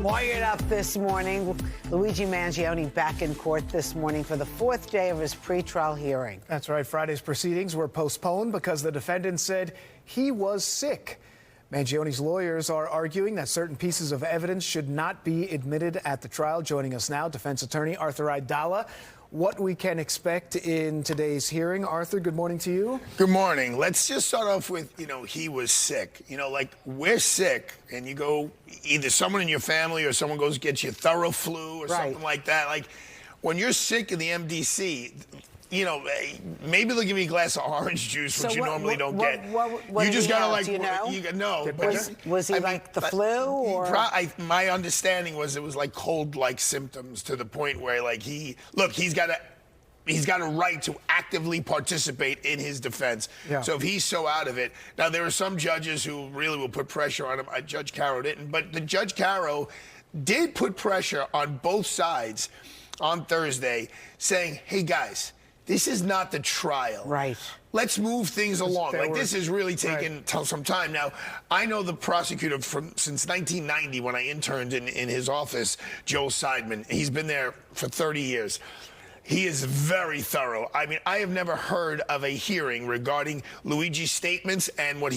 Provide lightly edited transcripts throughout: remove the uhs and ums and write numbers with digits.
Wired up this morning. Luigi Mangione back in court this morning for the fourth day of his pretrial hearing. That's right. Friday's proceedings were postponed because the defendant said he was sick. Mangione's lawyers are arguing that certain pieces of evidence should not be admitted at the trial. Joining us now, defense attorney Arthur Aidala. What we can expect in today's hearing. Arthur, good morning to you. Good morning. Let's just start off with, he was sick. Like, we're sick, and you go, either someone in your family or someone goes gets you thorough flu or something like that. Like, when you're sick in the MDC, maybe they'll give you a glass of orange juice, which you normally don't get. What you just gotta have? Do you know? Was he like the flu, or? My understanding was it was like cold-like symptoms to the point where, like, he's got a right to actively participate in his defense. Yeah. So if he's so out of it, now there are some judges who really will put pressure on him. Judge Caro didn't, but the Judge Caro did put pressure on both sides on Thursday, saying, "Hey guys, this is not the trial. Right. Let's move things along. Like, this is really taking some time." Now, I know the prosecutor since 1990 when I interned in his office, Joel Seidman. He's been there for 30 years. He is very thorough. I mean, I have never heard of a hearing regarding Luigi's statements and what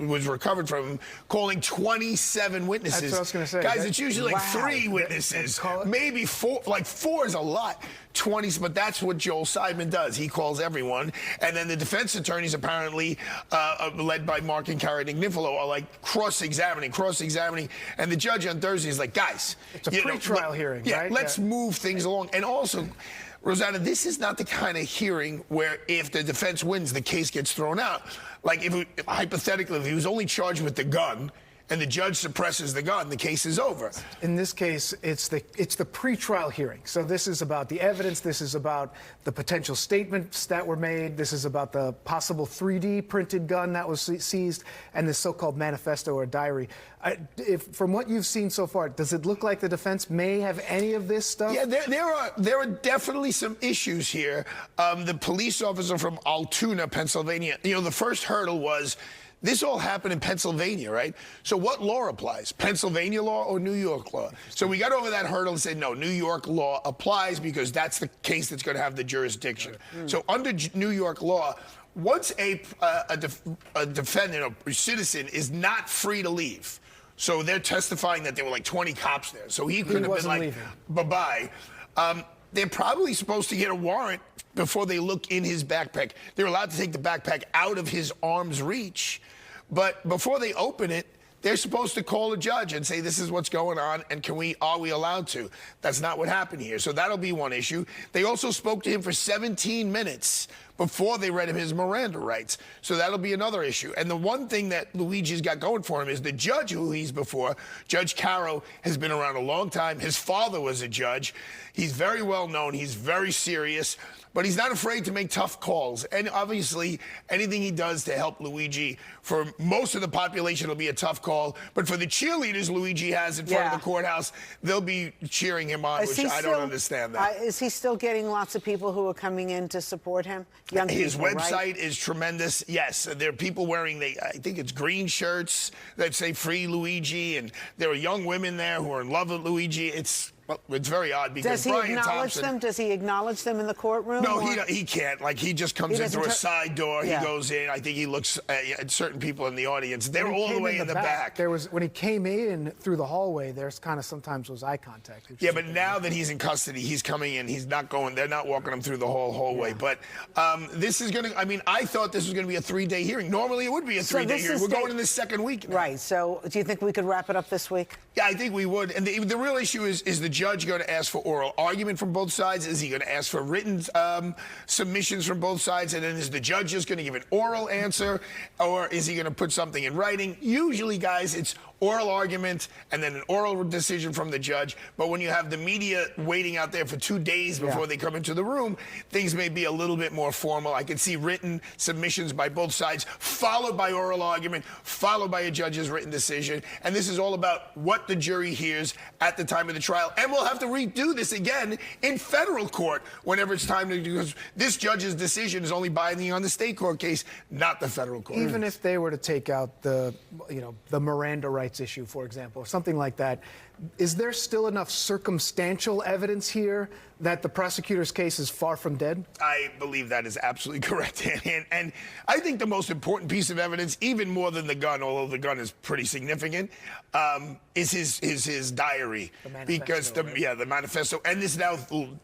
was recovered from him, calling 27 witnesses. That's what I was going to say. Guys, it's usually like 3 witnesses. Maybe 4. Like, 4 is a lot. 20, but that's what Joel Seidman does. He calls everyone. And then the defense attorneys, apparently, led by Mark and Cara Nignifalo, are like cross-examining. And the judge on Thursday is like, guys. It's a pre-trial hearing, right? Let's move things along. And also, Rosanna, this is not the kind of hearing where if the defense wins, the case gets thrown out. Like, hypothetically, if he was only charged with the gun, and the judge suppresses the gun, the case is over. In this case, it's the pretrial hearing. So this is about the evidence. This is about the potential statements that were made. This is about the possible 3D printed gun that was seized, and the so-called manifesto or diary. From what you've seen so far, does it look like the defense may have any of this stuff? Yeah, there are definitely some issues here. The police officer from Altoona, Pennsylvania, the first hurdle was, this all happened in Pennsylvania, right? So what law applies? Pennsylvania law or New York law? So we got over that hurdle and said, no, New York law applies because that's the case that's going to have the jurisdiction. So under New York law, once a defendant or citizen is not free to leave, so they're testifying that there were like 20 cops there, so he could have been like, bye-bye. They're probably supposed to get a warrant before they look in his backpack. They're allowed to take the backpack out of his arm's reach, but before they open it, they're supposed to call a judge and say, this is what's going on, and are we allowed to? That's not what happened here. So that'll be one issue. They also spoke to him for 17 minutes before they read him his Miranda rights. So that'll be another issue. And the one thing that Luigi's got going for him is the judge who he's before, Judge Caro, has been around a long time. His father was a judge. He's very well known. He's very serious, but he's not afraid to make tough calls. And obviously, anything he does to help Luigi, for most of the population, will be a tough call. But for the cheerleaders Luigi has in front of the courthouse, they'll be cheering him on, which I don't understand that. Is he still getting lots of people who are coming in to support him? Young His people, website is tremendous. Yes, there are people wearing, I think it's green shirts that say Free Luigi, and there are young women there who are in love with Luigi. It's very odd because Brian Thompson... Does he acknowledge them in the courtroom? No, he can't. Like, he just comes in through a side door. He goes in. I think he looks at certain people in the audience. They're all the way in the back. There was, when he came in through the hallway, there's kind of sometimes was eye contact. Yeah, but now that he's in custody, he's coming in. He's not going. They're not walking him through the whole hallway. But this is going to... I mean, I thought this was going to be a 3-day hearing. Normally, it would be a 3-day hearing. We're going in the second week now. Right. So do you think we could wrap it up this week? Yeah, I think we would. And the real issue is the judge going to ask for oral argument from both sides? Is he going to ask for written submissions from both sides? And then is the judge just going to give an oral answer? Or is he going to put something in writing? Usually, guys, it's oral argument and then an oral decision from the judge. But when you have the media waiting out there for 2 days before they come into the room, things may be a little bit more formal. I can see written submissions by both sides, followed by oral argument, followed by a judge's written decision. And this is all about what the jury hears at the time of the trial. And we'll have to redo this again in federal court whenever it's time to, because this judge's decision is only binding on the state court case, not the federal court. Even if they were to take out the Miranda rights issue, for example, or something like that, is there still enough circumstantial evidence here that the prosecutor's case is far from dead? I believe that is absolutely correct. And I think the most important piece of evidence, even more than the gun, although the gun is pretty significant, is his diary. The manifesto, because the manifesto, and this now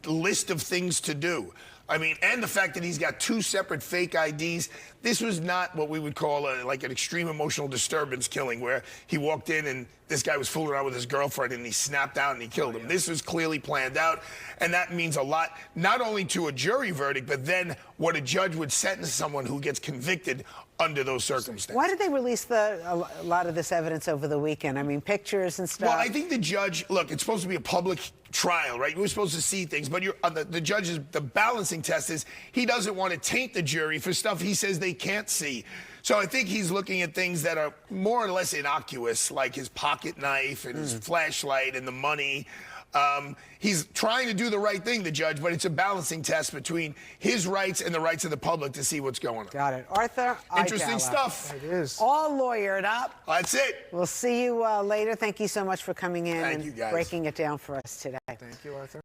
list of things to do. I mean, and the fact that he's got 2 separate fake IDs. This was not what we would call like an extreme emotional disturbance killing, where he walked in and this guy was fooling around with his girlfriend and he snapped out and he killed him. This was clearly planned out, and that means a lot, not only to a jury verdict, but then what a judge would sentence someone who gets convicted under those circumstances. Why did they release a lot of this evidence over the weekend? I mean, pictures and stuff. Well, I think the judge, look, it's supposed to be a public trial, right? We're supposed to see things, but the judge's, the balancing test is he doesn't want to taint the jury for stuff he says they can't see. So I think he's looking at things that are more or less innocuous, like his pocket knife and his flashlight and the money. He's trying to do the right thing, the judge, but it's a balancing test between his rights and the rights of the public to see what's going on. Got it. Arthur Aidala. Interesting stuff. It is. All lawyered up. That's it. We'll see you later. Thank you so much for coming in Thank you, guys. breaking it down for us today. Thank you, Arthur.